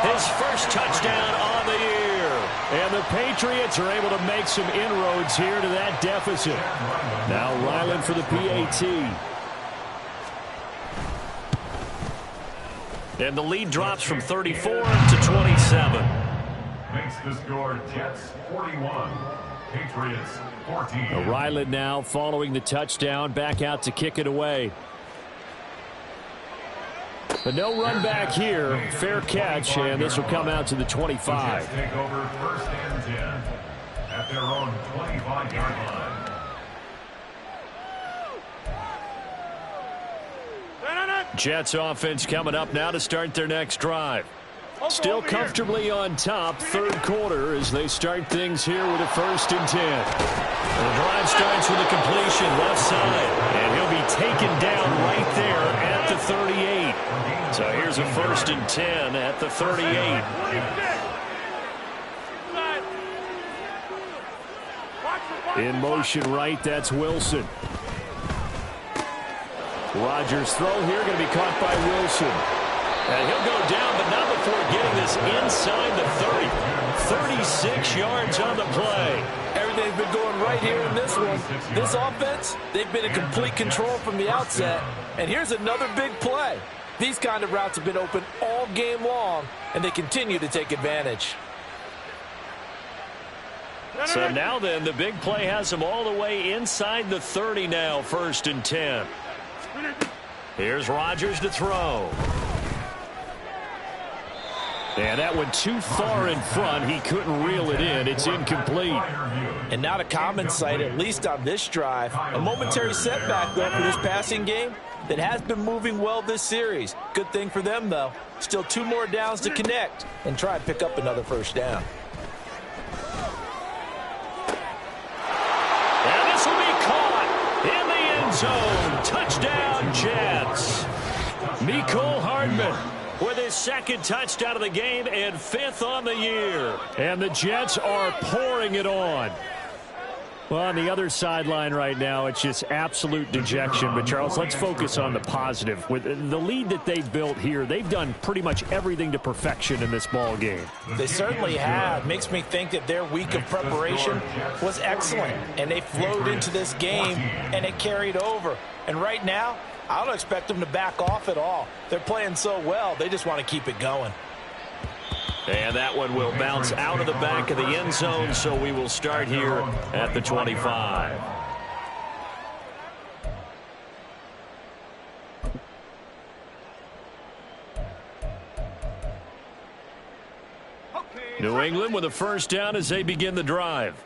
Speaker 1: His first touchdown on the year. And the Patriots are able to make some inroads here to that deficit. Now Ryland for the PAT. And the lead drops from 34 to 27.
Speaker 3: Makes the score Jets 41, Patriots 14.
Speaker 1: Ryland now following the touchdown, back out to kick it away. But no run back here. Fair catch, and this will come out to the 25.
Speaker 3: The Jets take over first and 10 at their own 25-yard line.
Speaker 1: Jets offense coming up now to start their next drive. Still comfortably on top, third quarter, as they start things here with a 1st and 10. The drive starts with a completion left side, and he'll be taken down right there at the 38. So here's a 1st and 10 at the 38. In motion right, that's Wilson. Rodgers' throw here going to be caught by Wilson. And he'll go down, but not before getting this inside the 30. 36 yards on the play.
Speaker 2: Everything's been going right here in this one. This offense, they've been in complete control from the outset. And here's another big play. These kind of routes have been open all game long, and they continue to take advantage.
Speaker 1: So now then, the big play has them all the way inside the 30 now, 1st and 10. Here's Rodgers to throw. And that went too far in front. He couldn't reel it in. It's incomplete.
Speaker 2: And not a common sight, at least on this drive. A momentary setback, though, for this passing game that has been moving well this series. Good thing for them, though. Still 2 more downs to connect and try and pick up another 1st down.
Speaker 1: And this will be caught in the end zone. Touchdown, Jets. Mecole Hardman with his 2nd touchdown of the game and 5th on the year. And the Jets are pouring it on. Well, on the other sideline right now, it's just absolute dejection. But, Charles, let's focus on the positive. With the lead that they've built here, they've done pretty much everything to perfection in this ball game.
Speaker 2: They certainly have. Makes me think that their week of preparation was excellent. And they flowed into this game, and it carried over. And right now, I don't expect them to back off at all. They're playing so well, they just want to keep it going.
Speaker 1: And that one will bounce out of the back of the end zone, so we will start here at the 25. New England with a 1st down as they begin the drive.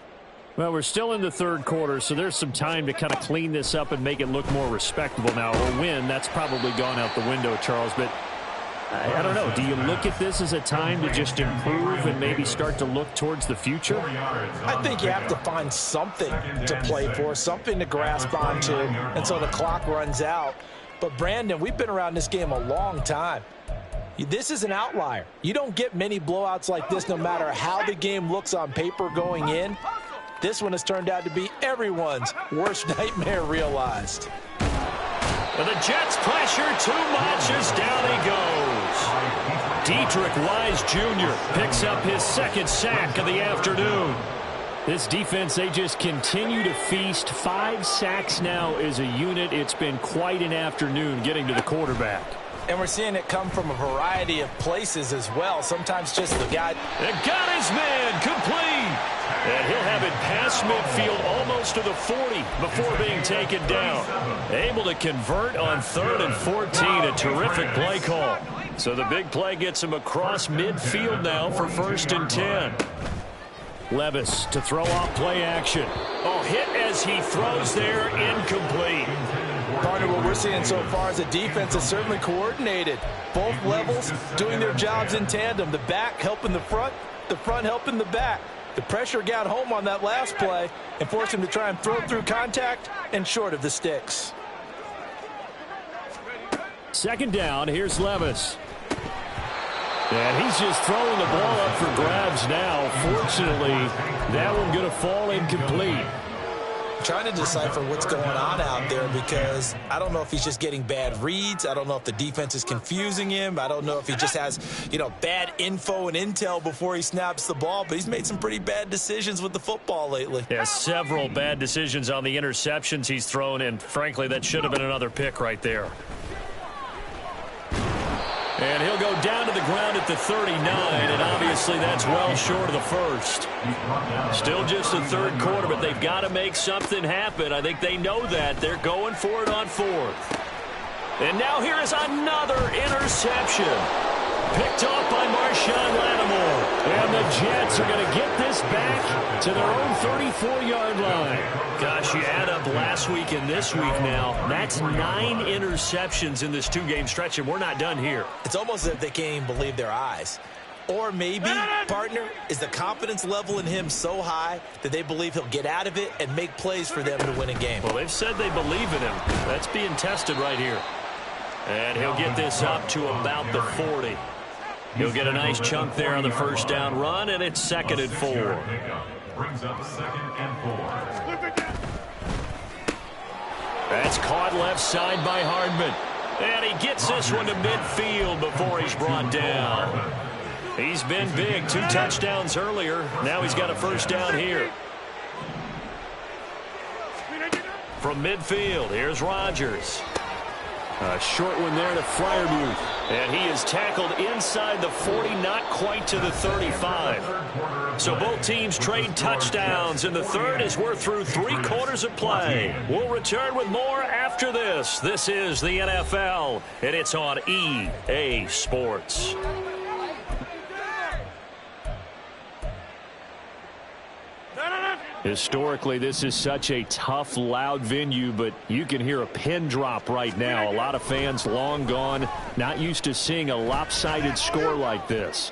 Speaker 1: Well, we're still in the 3rd quarter, so there's some time to kind of clean this up and make it look more respectable now. A win, that's probably gone out the window, Charles, but I don't know. Do you look at this as a time to just improve and maybe start to look towards the future?
Speaker 2: I think you have to find something to play for, something to grasp onto until the clock runs out. But, Brandon, we've been around this game a long time. This is an outlier. You don't get many blowouts like this no matter how the game looks on paper going in. This one has turned out to be everyone's worst nightmare realized.
Speaker 1: And the Jets pressure too much as down he goes. Dietrich Wise Jr. picks up his 2nd sack of the afternoon. This defense, they just continue to feast. 5 sacks now as a unit. It's been quite an afternoon getting to the quarterback.
Speaker 2: And we're seeing it come from a variety of places as well. Sometimes just the guy.
Speaker 1: And got his man complete. And he'll have it past midfield almost to the 40 before being taken down. Able to convert on 3rd and 14. A terrific play call. So the big play gets him across midfield now for 1st and 10. Levis to throw off play action. Oh, hit as he throws there, incomplete.
Speaker 2: Partner, what we're seeing so far is the defense is certainly coordinated. Both levels doing their jobs in tandem. The back helping the front helping the back. The pressure got home on that last play and forced him to try and throw through contact and short of the sticks.
Speaker 1: 2nd down, here's Levis. And he's just throwing the ball up for grabs now. Fortunately, that one going to fall incomplete.
Speaker 2: Trying to decipher what's going on out there because I don't know if he's just getting bad reads. I don't know if the defense is confusing him. I don't know if he just has, bad info and intel before he snaps the ball. But he's made some pretty bad decisions with the football lately.
Speaker 1: Yeah, several bad decisions on the interceptions he's thrown, and frankly, that should have been another pick right there. And he'll go down to the ground at the 39, and obviously that's well short of the first. Still just the third quarter, but they've got to make something happen. I think they know that. They're going for it on fourth. And now here is another interception. Picked off by Marshawn Lattimore. And the Jets are going to get this back to their own 34-yard line. Gosh, you add up last week and this week now. That's 9 interceptions in this 2-game stretch, and we're not done here.
Speaker 2: It's almost as if they can't even believe their eyes. Or maybe, partner, is the confidence level in him so high that they believe he'll get out of it and make plays for them to win a game.
Speaker 1: Well, they've said they believe in him. That's being tested right here. And he'll get this up to about the 40. He'll get a nice chunk there on the first down run, and it's 2nd and 4.
Speaker 3: Brings up 2nd and 4.
Speaker 1: That's caught left side by Hardman. And he gets this one to midfield before he's brought down. He's been big. 2 touchdowns earlier. Now he's got a first down here. From midfield, here's Rodgers. A short one there to Freiermuth. And he is tackled inside the 40, not quite to the 35. So both teams trade touchdowns, and the third as we're through 3 quarters of play. We'll return with more after this. This is the NFL, and it's on EA Sports. Historically, this is such a tough, loud venue, but you can hear a pin drop right now. A lot of fans long gone, not used to seeing a lopsided score like this.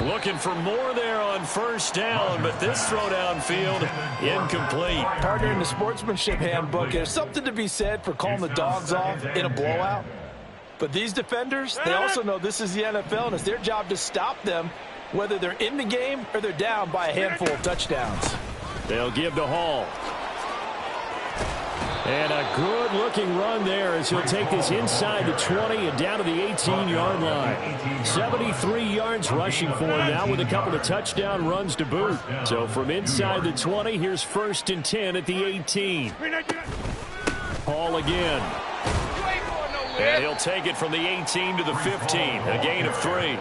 Speaker 1: Looking for more there on first down, but this throw downfield, incomplete.
Speaker 5: Partner, in the sportsmanship handbook, there's something to be said for calling the dogs off in a blowout. But these defenders, they also know this is the NFL, and it's their job to stop them, whether they're in the game or they're down by a handful of touchdowns.
Speaker 1: They'll give to Hall. And a good-looking run there as he'll take this inside the 20 and down to the 18-yard line. 73 yards rushing for him now with a couple of touchdown runs to boot. So from inside the 20, here's 1st and 10 at the 18. Hall again. And he'll take it from the 18 to the 15, a gain of 3.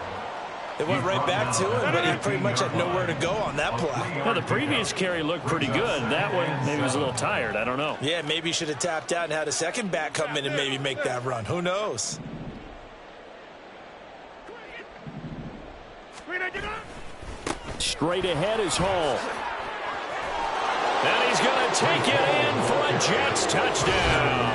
Speaker 2: They went right back to him, but he pretty much had nowhere to go on that play.
Speaker 1: Well, the previous carry looked pretty good. That one, maybe was a little tired. I don't know.
Speaker 2: Yeah, maybe he should have tapped out and had a second back come in and maybe make that run. Who knows?
Speaker 1: Straight ahead is Hall. And he's going to take it in for a Jets touchdown.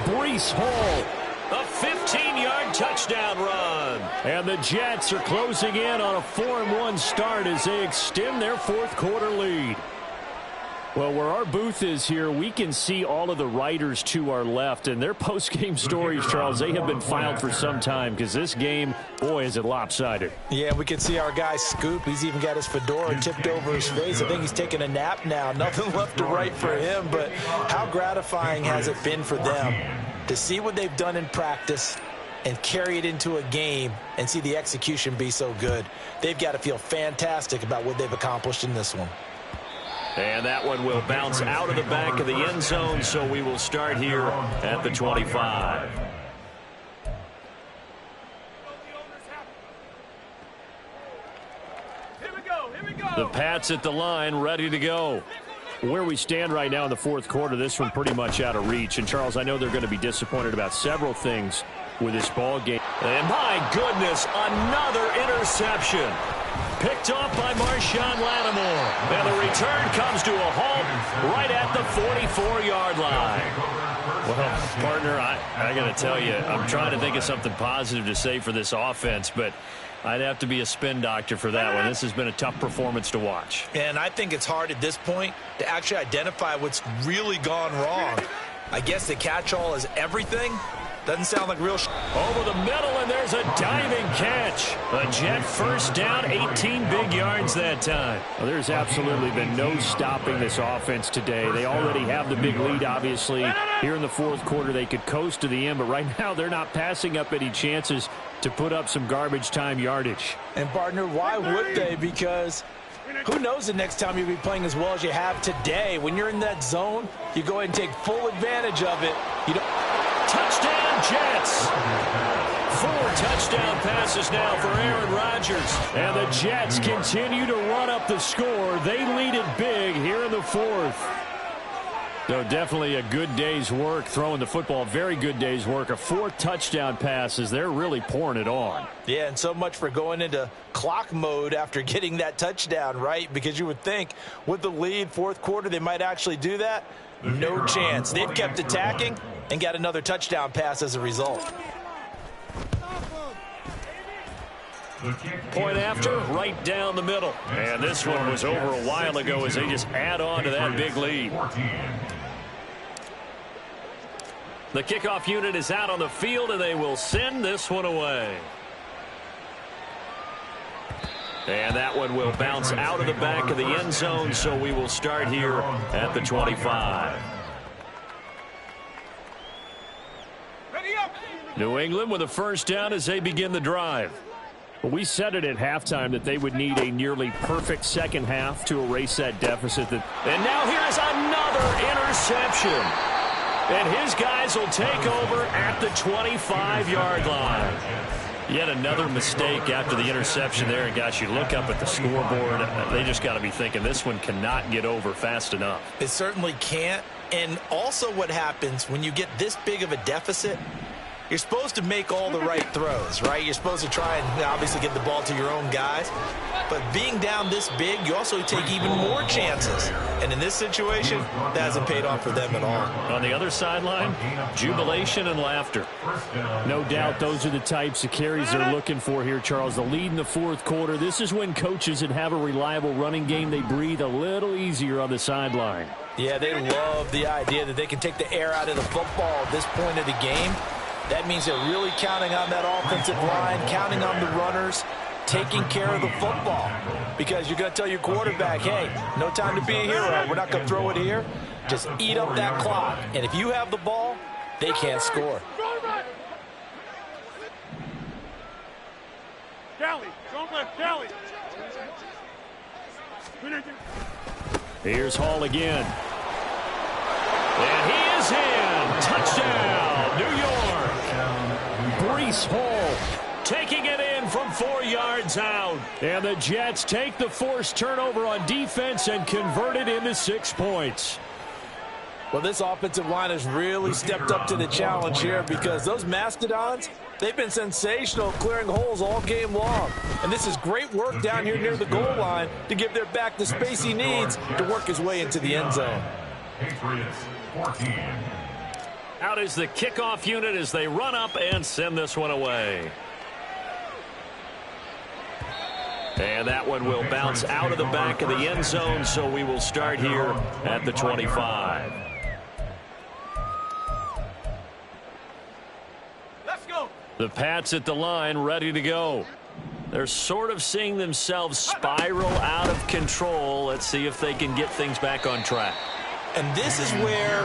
Speaker 1: Breece Hall. A 15-yard touchdown run. And the Jets are closing in on a 4-1 start as they extend their 4th quarter lead. Well, where our booth is here, we can see all of the writers to our left. And their post-game stories, Charles, they have been filed for some time because this game, boy, is it lopsided.
Speaker 2: Yeah, we can see our guy Scoop. He's even got his fedora tipped over his face. I think he's taking a nap now. Nothing left to write for him. But how gratifying has it been for them to see what they've done in practice and carry it into a game and see the execution be so good? They've got to feel fantastic about what they've accomplished in this one.
Speaker 1: And that one will bounce out of the back of the end zone, so we will start here at the 25. The Pats at the line, ready to go. Where we stand right now in the 4th quarter, this one pretty much out of reach. And, Charles, I know they're going to be disappointed about several things with this ball game. And, my goodness, another interception. Picked off by Marshawn Lattimore. And the return comes to a halt right at the 44-yard line. Well, partner, I got to tell you, I'm trying to think of something positive to say for this offense, but I'd have to be a spin doctor for that one. This has been a tough performance to watch.
Speaker 2: And I think it's hard at this point to actually identify what's really gone wrong. I guess the catch-all is everything. Doesn't sound like real
Speaker 1: over the middle, and there's a diving catch. A Jet first down, 18 big yards that time. Well, there's absolutely been no stopping this offense today. They already have the big lead, obviously. Here in the 4th quarter, they could coast to the end, but right now they're not passing up any chances to put up some garbage time yardage.
Speaker 5: And, partner, why would they? Because who knows the next time you'll be playing as well as you have today. When you're in that zone, you go ahead and take full advantage of it. You don't...
Speaker 1: Touchdown, Jets. 4 touchdown passes now for Aaron Rodgers. And the Jets continue to run up the score. They lead it big here in the 4th. So definitely a good day's work throwing the football. Very good day's work. A 4 touchdown passes. They're really pouring it on.
Speaker 2: Yeah, and so much for going into clock mode after getting that touchdown, right? Because you would think with the lead, 4th quarter, they might actually do that. No chance. They've kept attacking and got another touchdown pass as a result.
Speaker 1: Point after, right down the middle. And this one was over a while ago as they just add on to that big lead. The kickoff unit is out on the field, and they will send this one away. And that one will bounce out of the back of the end zone, so we will start here at the 25. New England with a first down as they begin the drive. We said it at halftime that they would need a nearly perfect second half to erase that deficit. And now here's another interception. And his guys will take over at the 25-yard line. Yet another mistake after the interception there. And, gosh, you look up at the scoreboard, they just got to be thinking this one cannot get over fast enough.
Speaker 2: It certainly can't. And also what happens when you get this big of a deficit, you're supposed to make all the right throws, right? You're supposed to try and obviously get the ball to your own guys. But being down this big, you also take even more chances. And in this situation, that hasn't paid off for them at all.
Speaker 1: On the other sideline, jubilation and laughter. No doubt those are the types of carries they're looking for here, Charles. The lead in the 4th quarter. This is when coaches that have a reliable running game, they breathe a little easier on the sideline.
Speaker 2: Yeah, they love the idea that they can take the air out of the football at this point of the game. That means they're really counting on that offensive line, counting on the runners, taking care of the football. Because you're going to tell your quarterback, hey, no time to be a hero. We're not going to throw it here. Just eat up that clock. And if you have the ball, they can't score.
Speaker 4: Kelly, don't let Kelly.
Speaker 1: Here's Hall again. And he is in. Touchdown, New York. Breece Hall taking it in from 4 yards out. And the Jets take the forced turnover on defense and convert it into 6 points.
Speaker 5: Well, this offensive line has really stepped up to the challenge here because those Mastodons, they've been sensational clearing holes all game long. And this is great work down here near the goal line to give their back the space he needs to work his way into the end zone.
Speaker 3: Patriots 14.
Speaker 1: Out is the kickoff unit as they run up and send this one away. And that one will bounce out of the back of the end zone, so we will start here at the 25.
Speaker 4: Let's go.
Speaker 1: The Pats at the line, ready to go. They're sort of seeing themselves spiral out of control. Let's see if they can get things back on track.
Speaker 2: And this is where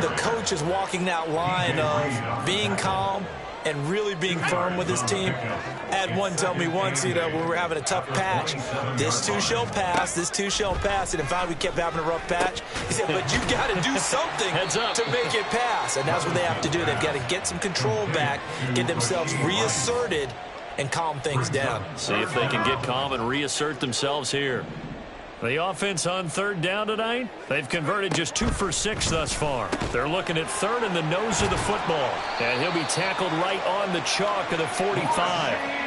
Speaker 2: the coach is walking that line of being calm and really being firm with his team. I had one tell me once, when we were having a tough patch, this too shall pass, this too shall pass. And in fact, we kept having a rough patch. He said, but you've got to do something to make it pass. And that's what they have to do. They've got to get some control back, get themselves reasserted, and calm things down.
Speaker 1: See if they can get calm and reassert themselves here. The offense on 3rd down tonight, they've converted just 2 for 6 thus far. They're looking at 3rd in the nose of the football. And he'll be tackled right on the chalk of the 45.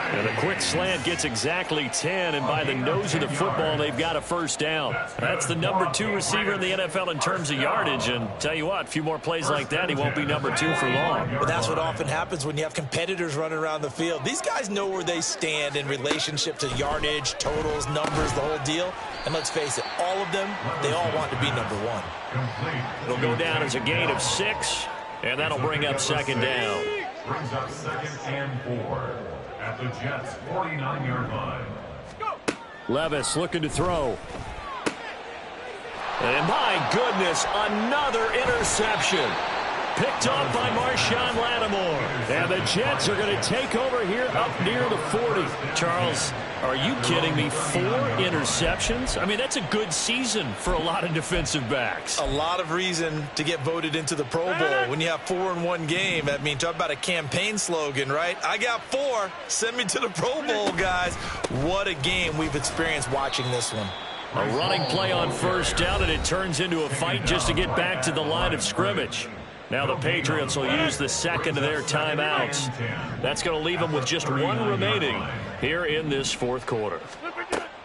Speaker 1: And a quick slant gets exactly 10, and by the nose of the football, they've got a first down. That's the number 2 receiver in the NFL in terms of yardage, and tell you what, a few more plays like that, he won't be number 2 for long.
Speaker 2: But that's what often happens when you have competitors running around the field. These guys know where they stand in relationship to yardage, totals, numbers, the whole deal. And let's face it, all of them, they all want to be number 1.
Speaker 1: It'll go down as a gain of 6, and that'll bring up 2nd down.
Speaker 3: Brings up 2nd and 4 at the Jets' 49-yard line.
Speaker 1: Levis looking to throw. And my goodness, another interception. picked off by Marshawn Lattimore. And the Jets are going to take over here up near the 40. Charles, are you kidding me? 4 interceptions? I mean, that's a good season for a lot of defensive backs.
Speaker 5: A lot of reason to get voted into the Pro Bowl. When you have 4 in one game, I mean, talk about a campaign slogan, right? I got 4. Send me to the Pro Bowl, guys. What a game we've experienced watching this one.
Speaker 1: A running play on first down, and it turns into a fight just to get back to the line of scrimmage. Now the Patriots will use the second of their timeouts. That's going to leave them with just 1 remaining here in this fourth quarter.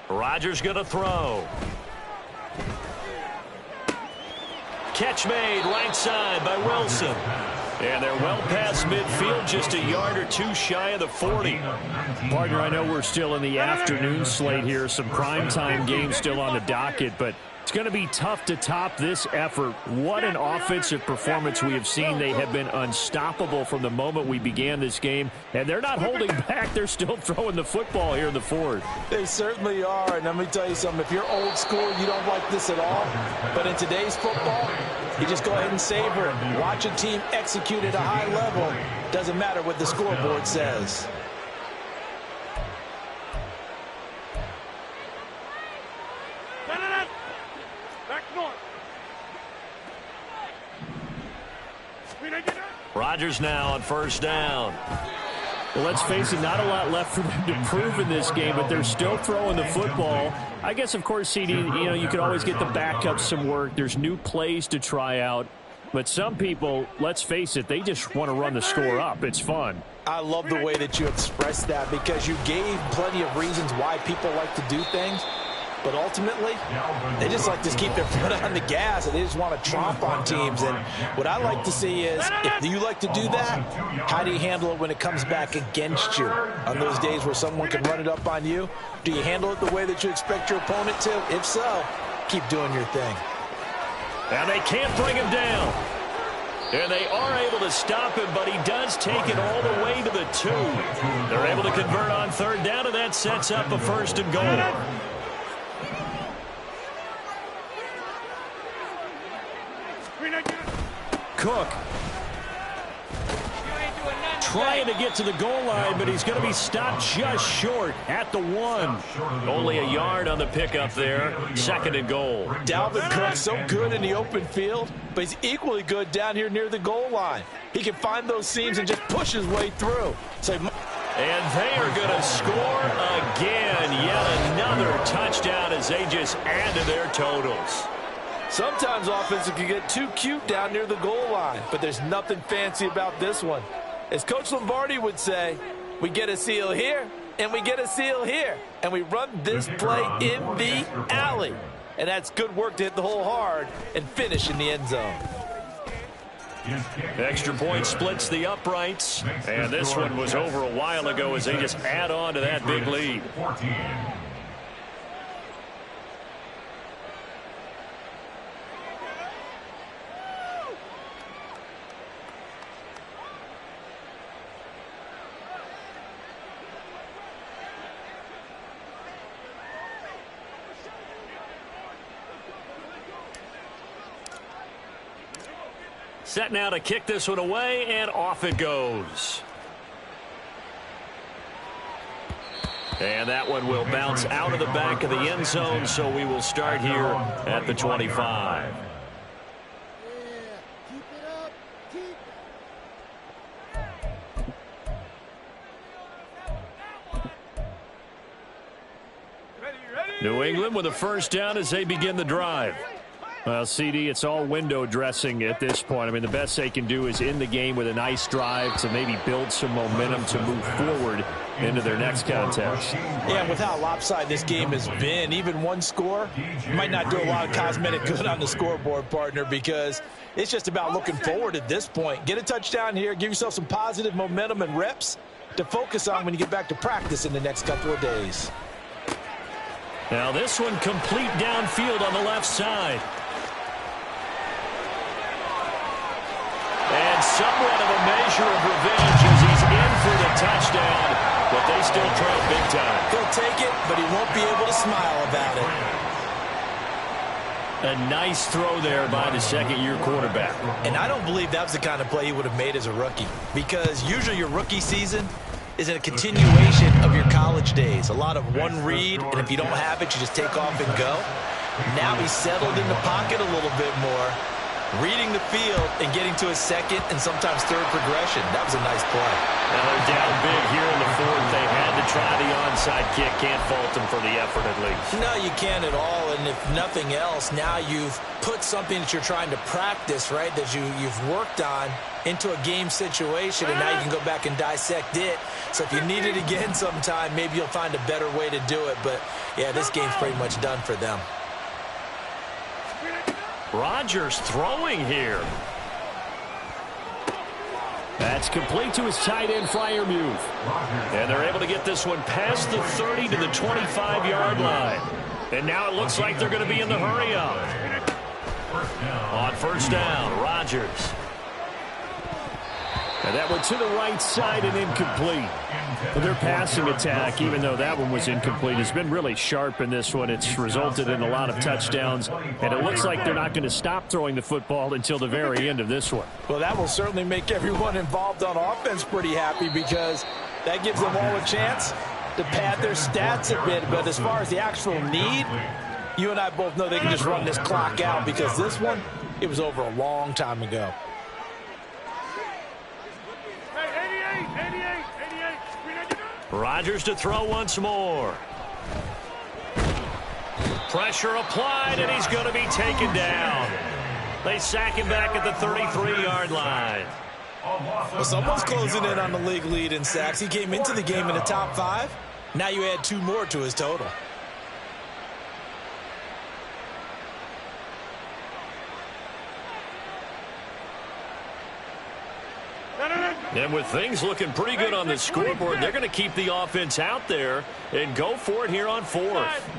Speaker 1: Rodgers going to throw. Catch made right side by Wilson. And they're well past midfield, just a yard or 2 shy of the 40. Partner, I know we're still in the afternoon slate here. Some primetime games still on the docket, but it's going to be tough to top this effort. What an offensive performance we have seen. They have been unstoppable from the moment we began this game, and they're not holding back. They're still throwing the football here in the fourth.
Speaker 5: They certainly are, and let me tell you something. If you're old school, you don't like this at all. But in today's football, you just go ahead and savor it. Watch a team execute at a high level. Doesn't matter what the scoreboard says.
Speaker 1: Rodgers now on first down. Well, let's face it, not a lot left for them to prove in this game, but they're still throwing the football. I guess, of course, CD, you could always get the backups some work. There's new plays to try out. But some people, let's face it, they just want to run the score up. It's fun.
Speaker 5: I love the way that you expressed that because you gave plenty of reasons why people like to do things. But ultimately, they just like to keep their foot on the gas, and they just want to tromp on teams. And what I like to see is, if you like to do that, how do you handle it when it comes back against you? On those days where someone can run it up on you, do you handle it the way that you expect your opponent to? If so, keep doing your thing.
Speaker 1: And they can't bring him down. And they are able to stop him, but he does take it all the way to the 2. They're able to convert on third down, and that sets up a 1st and goal. Cook trying to get to the goal line, but he's going to be stopped just short at the 1. Only a yard on the pickup there. 2nd and goal.
Speaker 5: Dalvin Cook so good in the open field, but he's equally good down here near the goal line. He can find those seams and just push his way through.
Speaker 1: And they are going to score again. Yet another touchdown as they just add to their totals.
Speaker 5: Sometimes offenses can get too cute down near the goal line, but there's nothing fancy about this one. As Coach Lombardi would say, we get a seal here, and we get a seal here, and we run this play in the alley. And that's good work to hit the hole hard and finish in the end zone.
Speaker 1: Extra point splits the uprights, and this one was over a while ago as they just add on to that big lead. Set now to kick this one away, and off it goes. And that one will bounce out of the back of the end zone, so we will start here at the 25. New England with a 1st down as they begin the drive. Well, CD, it's all window dressing at this point. I mean, the best they can do is in the game with a nice drive to maybe build some momentum to move forward into their next contest.
Speaker 5: Yeah, with how lopsided this game has been, even one score might not do a lot of cosmetic good on the scoreboard, partner, because it's just about looking forward at this point. Get a touchdown here, give yourself some positive momentum and reps to focus on when you get back to practice in the next couple of days.
Speaker 1: Now this one complete downfield on the left side. And somewhat of a measure of revenge as he's in for the touchdown, but they still trail big time.
Speaker 5: He'll take it, but he won't be able to smile about it.
Speaker 1: A nice throw there by the second-year quarterback.
Speaker 2: And I don't believe that was the kind of play he would have made as a rookie, because usually your rookie season is a continuation of your college days. A lot of one read, and if you don't have it, you just take off and go. Now he's settled in the pocket a little bit more, reading the field and getting to his second and sometimes third progression. That was a nice play.
Speaker 1: Now they're down big here in the fourth. They had to try the onside kick. Can't fault them for the effort at least.
Speaker 2: No, you can't at all. And if nothing else, now you've put something that you're trying to practice, right, that you've worked on into a game situation, and now you can go back and dissect it. So if you need it again sometime, maybe you'll find a better way to do it. But, yeah, this game's pretty much done for them.
Speaker 1: Rodgers throwing here. That's complete to his tight end Freiermuth. And they're able to get this one past the 30 to the 25-yard line. And now it looks like they're going to be in the hurry-up. On first down, Rodgers. And that one to the right side and incomplete. But their passing attack, even though that one was incomplete, has been really sharp in this one. It's resulted in a lot of touchdowns, and it looks like they're not going to stop throwing the football until the very end of this one.
Speaker 5: Well, that will certainly make everyone involved on offense pretty happy, because that gives them all a chance to pad their stats a bit. But as far as the actual need, you and I both know they can just run this clock out, because this one, it was over a long time ago.
Speaker 1: Rodgers to throw once more. Pressure applied, and he's going to be taken down. They sack him back at the 33-yard line.
Speaker 2: Well, someone's closing in on the league lead in sacks. He came into the game in the top 5. Now you add 2 more to his total.
Speaker 1: And with things looking pretty good on the scoreboard, they're going to keep the offense out there and go for it here on fourth.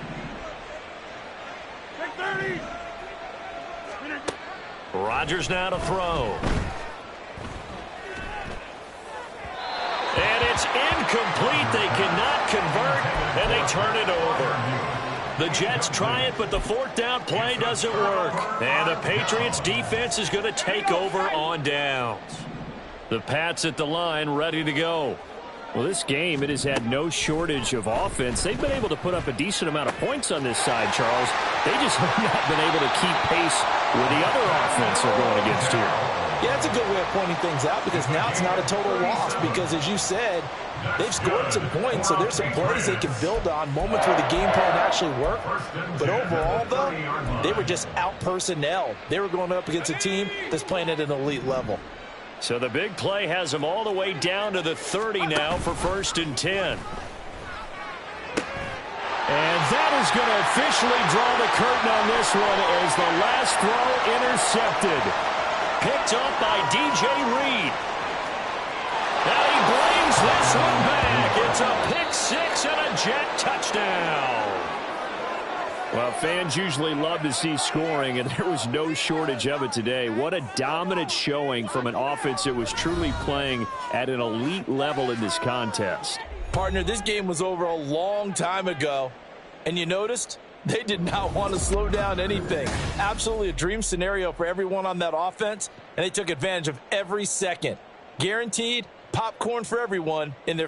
Speaker 1: Rodgers now to throw. And it's incomplete. They cannot convert, and they turn it over. The Jets try it, but the fourth down play doesn't work. And the Patriots defense is going to take over on downs. The Pats at the line, ready to go. Well, this game, it has had no shortage of offense. They've been able to put up a decent amount of points on this side, Charles. They just have not been able to keep pace with the other offense they're going against here.
Speaker 5: Yeah, that's a good way of pointing things out, because now it's not a total loss, because as you said, they've scored some points, so there's some plays they can build on, moments where the game plan actually worked. But overall, though, they were just out personnel. They were going up against a team that's playing at an elite level.
Speaker 1: So the big play has them all the way down to the 30 now for 1st and 10. And that is going to officially draw the curtain on this one as the last throw intercepted. Picked up by DJ Reed. Now he brings this one back. It's a pick-6 and a Jet touchdown. Well, fans usually love to see scoring, and there was no shortage of it today. What a dominant showing from an offense that was truly playing at an elite level in this contest.
Speaker 5: Partner, this game was over a long time ago, and you noticed they did not want to slow down anything. Absolutely a dream scenario for everyone on that offense, and they took advantage of every second. Guaranteed popcorn for everyone in their